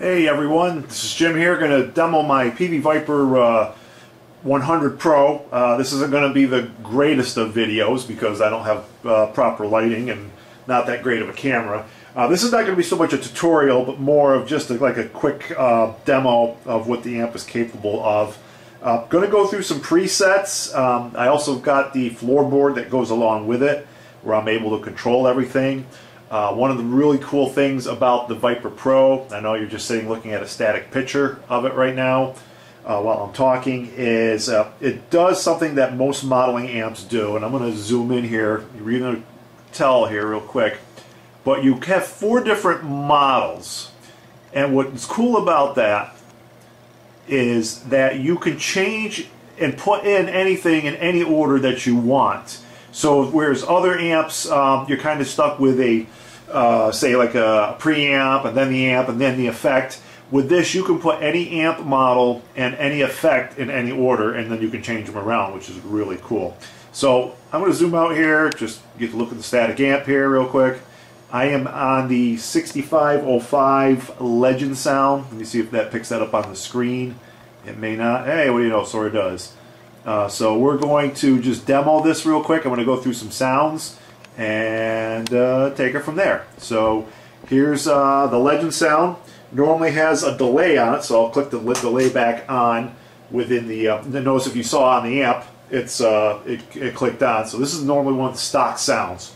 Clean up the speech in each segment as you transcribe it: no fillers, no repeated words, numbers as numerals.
Hey everyone, this is Jim here, going to demo my Peavey Vypyr 100 Pro. This isn't going to be the greatest of videos because I don't have proper lighting and not that great of a camera. This is not going to be so much a tutorial, but more of just like a quick demo of what the amp is capable of. Going to go through some presets. I also got the floorboard that goes along with it, where I'm able to control everything. One of the really cool things about the Vypyr Pro, I know you're just sitting looking at a static picture of it right now while I'm talking, is it does something that most modeling amps do, and I'm going to zoom in here. You're going to tell here real quick, but you have 4 different models, and what's cool about that is that you can change and put in anything in any order that you want. So whereas other amps, you're kind of stuck with a, say like a preamp and then the amp and then the effect. With this, you can put any amp model and any effect in any order, and then you can change them around, which is really cool. So I'm going to zoom out here, just get to look at the static amp here real quick. I am on the 6505 Legend sound. Let me see if that picks that up on the screen. It may not. Hey, what do you know? Sort of does. So we're going to just demo this real quick. I'm going to go through some sounds and take it from there. So here's the Legend sound. Normally has a delay on it, so I'll click the delay back on within the. Notice if you saw on the amp, it's it clicked on. So this is normally one of the stock sounds.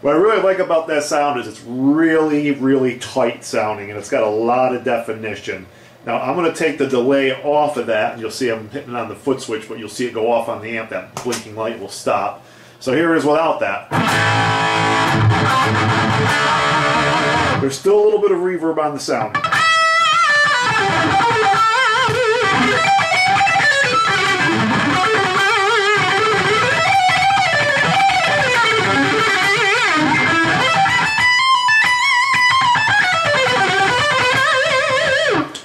What I really like about that sound is it's really, really tight sounding, and it's got a lot of definition. Now I'm going to take the delay off of that, and you'll see I'm hitting on the foot switch, but you'll see it go off on the amp. That blinking light will stop. So here it is without that. There's still a little bit of reverb on the sound.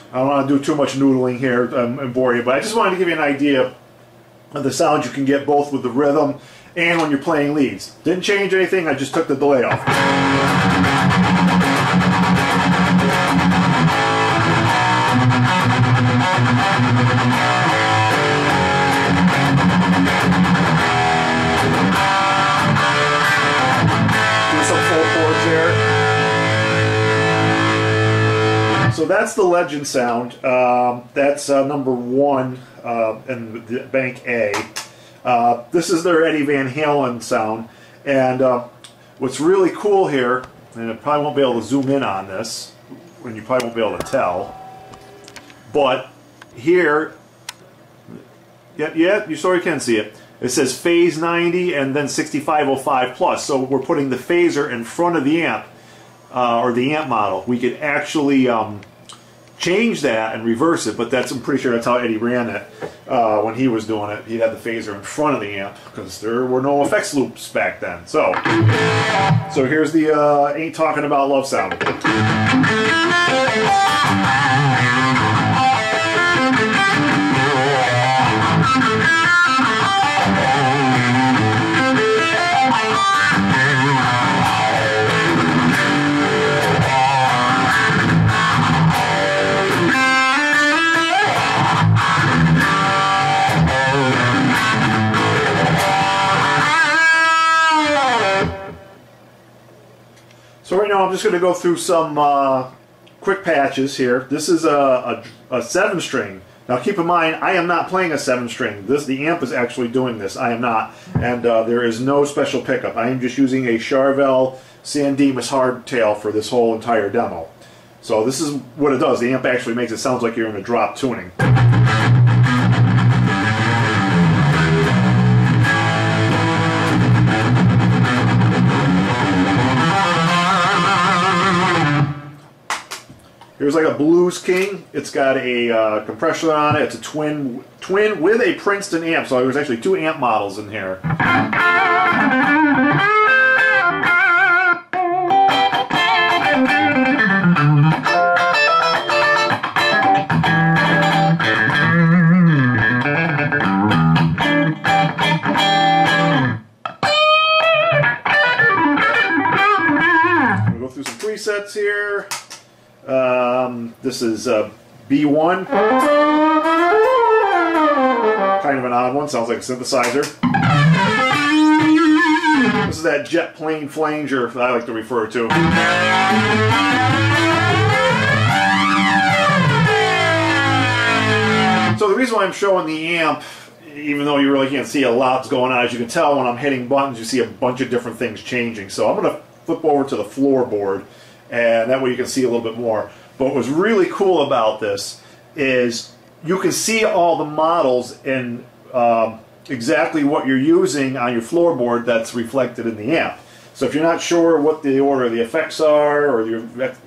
I don't want to do too much noodling here and bore you, but I just wanted to give you an idea of the sound you can get both with the rhythm and when you're playing leads. Didn't change anything, I just took the delay off. Do some full chords there. So that's the Legend sound. That's number 1 in the bank A. This is their Eddie Van Halen sound. And what's really cool here, and I probably won't be able to zoom in on this, and you probably won't be able to tell, but here, yeah, you sort of can see it. It says phase 90 and then 6505 plus. So we're putting the phaser in front of the amp. Or the amp model. We could actually change that and reverse it, but I'm pretty sure that's how Eddie ran it when he was doing it. He had the phaser in front of the amp because there were no effects loops back then. So here's the Ain't Talking About Love sound. So right now I'm just going to go through some quick patches here. This is a 7-string. Now keep in mind, I am not playing a 7-string. The amp is actually doing this. I am not. And there is no special pickup. I am just using a Charvel San Dimas hardtail for this whole entire demo. So this is what it does. The amp actually makes it sound like you're in a drop tuning. Here's like a Blues King. It's got a compressor on it. It's a twin with a Princeton amp. So there's actually 2 amp models in here. I'm gonna go through some presets here. This is B1, kind of an odd one, sounds like a synthesizer. This is that jet plane flanger that I like to refer to. So the reason why I'm showing the amp, even though you really can't see a lot's going on, as you can tell when I'm hitting buttons you see a bunch of different things changing. So I'm going to flip over to the floorboard, and that way you can see a little bit more. But what's really cool about this is you can see all the models and exactly what you're using on your floorboard that's reflected in the amp. So if you're not sure what the order of the effects are, or the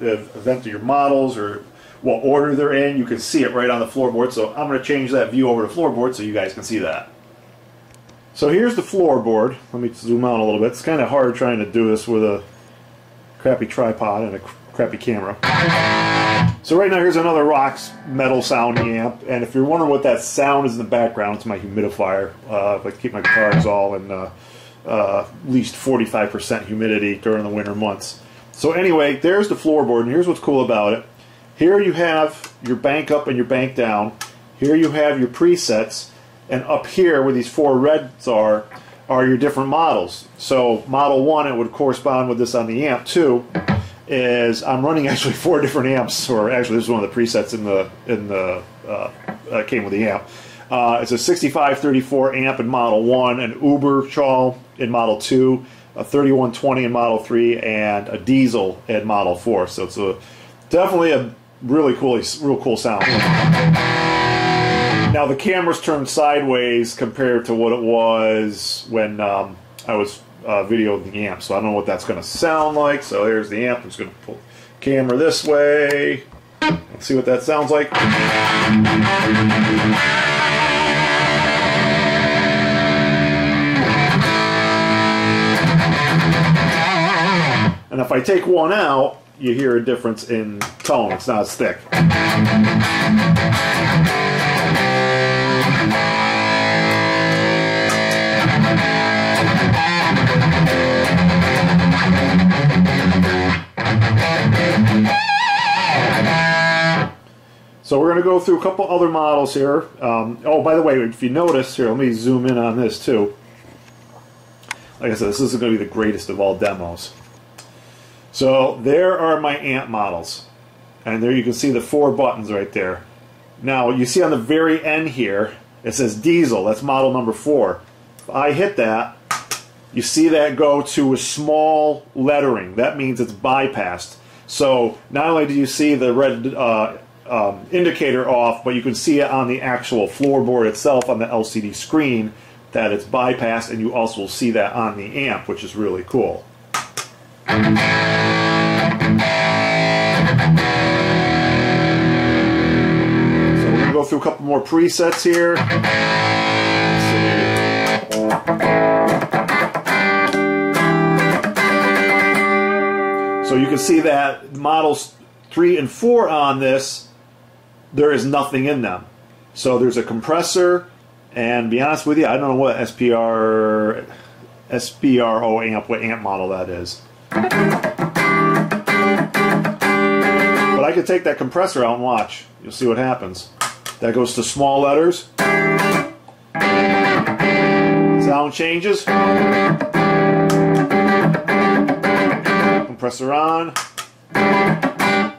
event of your models, or what order they're in, you can see it right on the floorboard. So I'm going to change that view over to floorboard so you guys can see that. So here's the floorboard. Let me zoom out a little bit. It's kind of hard trying to do this with a crappy tripod and a crappy camera. So right now here's another Rox metal sounding amp, and if you're wondering what that sound is in the background, it's my humidifier. I keep my guitars all in at least 45% humidity during the winter months. So anyway, there's the floorboard, and here's what's cool about it. Here you have your bank up and your bank down. Here you have your presets, and up here where these 4 reds are your different models. So model 1, it would correspond with this on the amp. 2 is I'm running actually 4 different amps, or actually this is one of the presets came with the amp. It's a 6534 amp in model 1, an Uber Shawl in model 2, a 3120 in model 3, and a diesel in model 4. So it's definitely a real cool sound. Now the camera's turned sideways compared to what it was when I was videoing the amp, so I don't know what that's going to sound like. So here's the amp. I'm just going to pull the camera this way and see what that sounds like. And if I take one out, you hear a difference in tone. It's not as thick. So we're going to go through a couple other models here. Oh, by the way, if you notice, here, let me zoom in on this too. Like I said, this isn't going to be the greatest of all demos. So there are my amp models. And there you can see the 4 buttons right there. Now, you see on the very end here, it says diesel. That's model number 4. If I hit that, you see that go to a small lettering. That means it's bypassed. So not only do you see the red indicator off, but you can see it on the actual floorboard itself on the LCD screen that it's bypassed, and you also will see that on the amp, which is really cool. So we're going to go through a couple more presets here. So you can see that models 3 and 4 on this, there is nothing in them. So there's a compressor, and to be honest with you, I don't know what SPRO amp, what amp model that is. But I could take that compressor out and watch. You'll see what happens. That goes to small letters. Sound changes. Compressor on.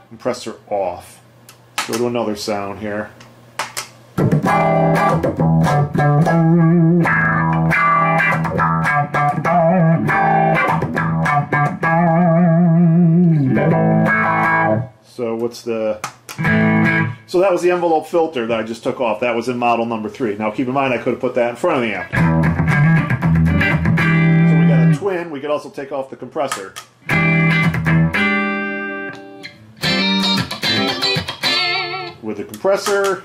Compressor off. Go to another sound here. So what's the... So that was the envelope filter that I just took off. That was in model number 3. Now keep in mind I could have put that in front of the amp. So we got a twin. We could also take off the compressor. the compressor.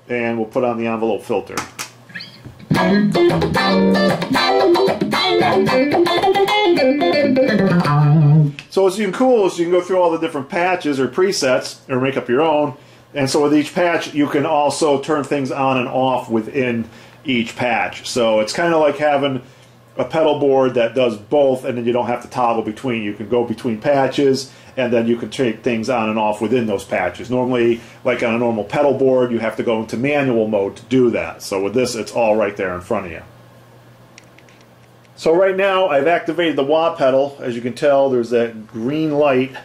And we'll put on the envelope filter. So what's even cool is you can go through all the different patches or presets or make up your own. And so with each patch, you can also turn things on and off within each patch. So it's kind of like having a pedal board that does both, and then you don't have to toggle between. You can go between patches, and then you can take things on and off within those patches. Normally, like on a normal pedal board, you have to go into manual mode to do that. So with this, it's all right there in front of you. So right now, I've activated the wah pedal. As you can tell, there's that green light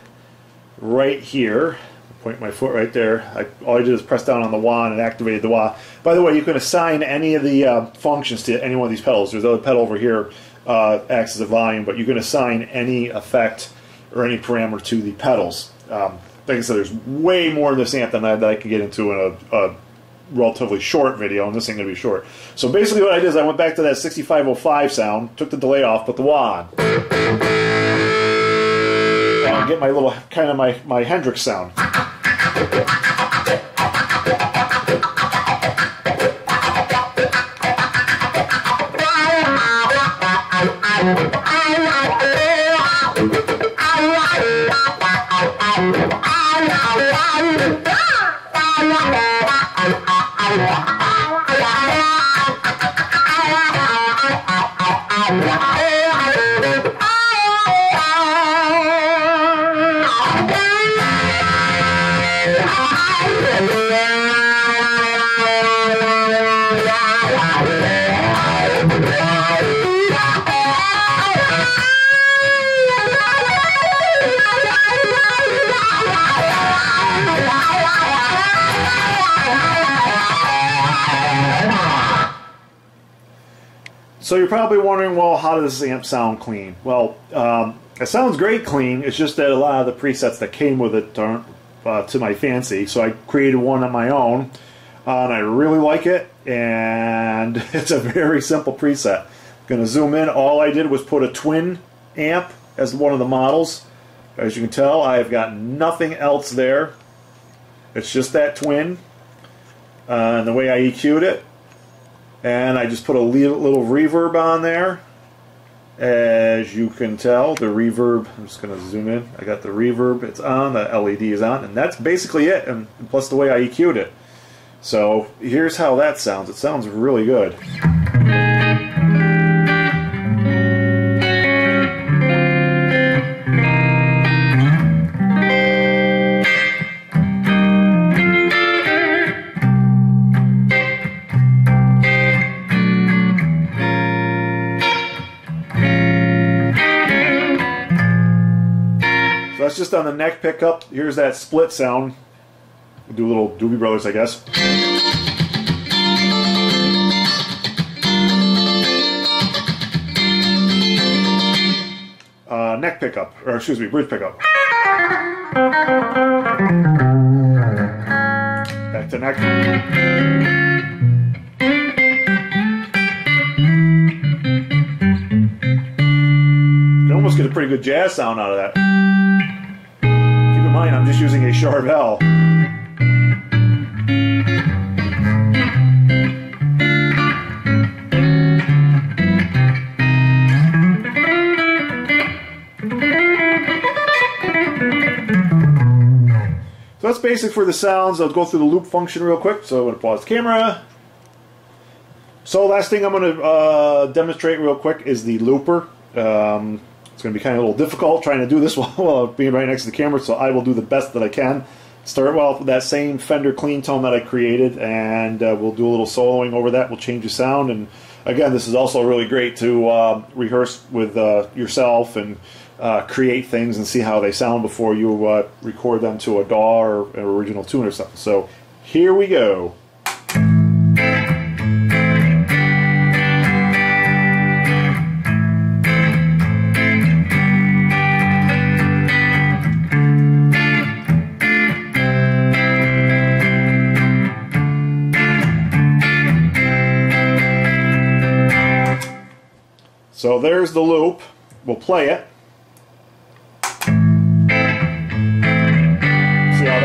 right here. Point my foot right there. All I did is press down on the wah and it activated the wah. By the way, you can assign any of the functions to any one of these pedals. There's another pedal over here, acts as a volume, but you can assign any effect or any parameter to the pedals. Like I said, there's way more in this amp than I can get into in a relatively short video, and this ain't going to be short. So basically what I did is I went back to that 6505 sound, took the delay off, put the wah on. And I get my little, kind of my Hendrix sound. So you're probably wondering, well, how does this amp sound clean? Well, it sounds great clean. It's just that a lot of the presets that came with it aren't to my fancy. So I created one on my own, and I really like it. And it's a very simple preset. I'm going to zoom in. All I did was put a twin amp as one of the models. As you can tell, I've got nothing else there. It's just that twin. And the way I EQ'd it. And I just put a little reverb on there. As you can tell, the reverb, I'm just going to zoom in. I got the reverb, it's on, the LED is on, and that's basically it, and plus the way I EQ'd it. So here's how that sounds. It sounds really good. That's just on the neck pickup. Here's that split sound. We'll do a little Doobie Brothers, I guess. Neck pickup, or excuse me, bridge pickup. Back to neck. You can almost get a pretty good jazz sound out of that. I'm just using a Charvel. So that's basic for the sounds. I'll go through the loop function real quick. So I'm going to pause the camera. So last thing I'm going to demonstrate real quick is the looper. It's going to be kind of a little difficult trying to do this while being right next to the camera, so I will do the best that I can. Start well with that same Fender clean tone that I created, and we'll do a little soloing over that. We'll change the sound, and again, this is also really great to rehearse with yourself and create things and see how they sound before you record them to a DAW or an original tune or something. So here we go. So there's the loop. We'll play it.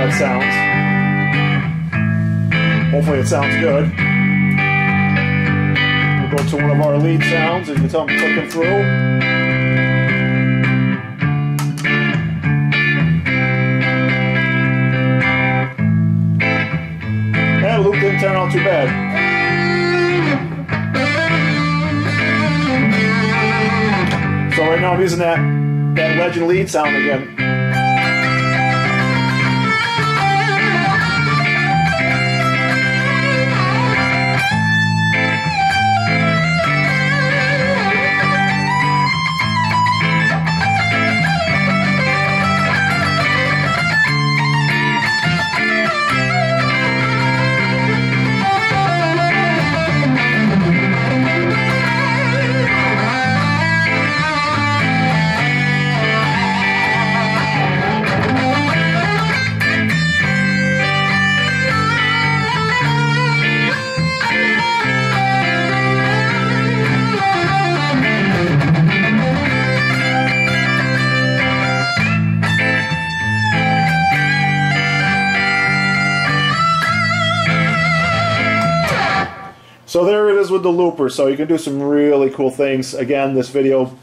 that sounds. Hopefully it sounds good. We'll go to one of our lead sounds, as you can tell I'm clicking through. And loop didn't turn out too bad. So right now I'm using that Legend lead sound again. So there it is with the looper. So you can do some really cool things. Again, this video,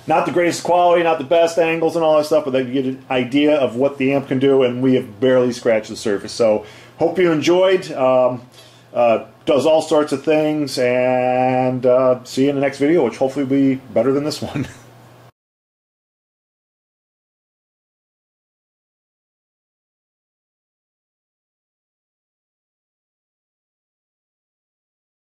not the greatest quality, not the best angles and all that stuff, but you get an idea of what the amp can do, and we have barely scratched the surface. So hope you enjoyed. Does all sorts of things, and see you in the next video, which hopefully will be better than this one.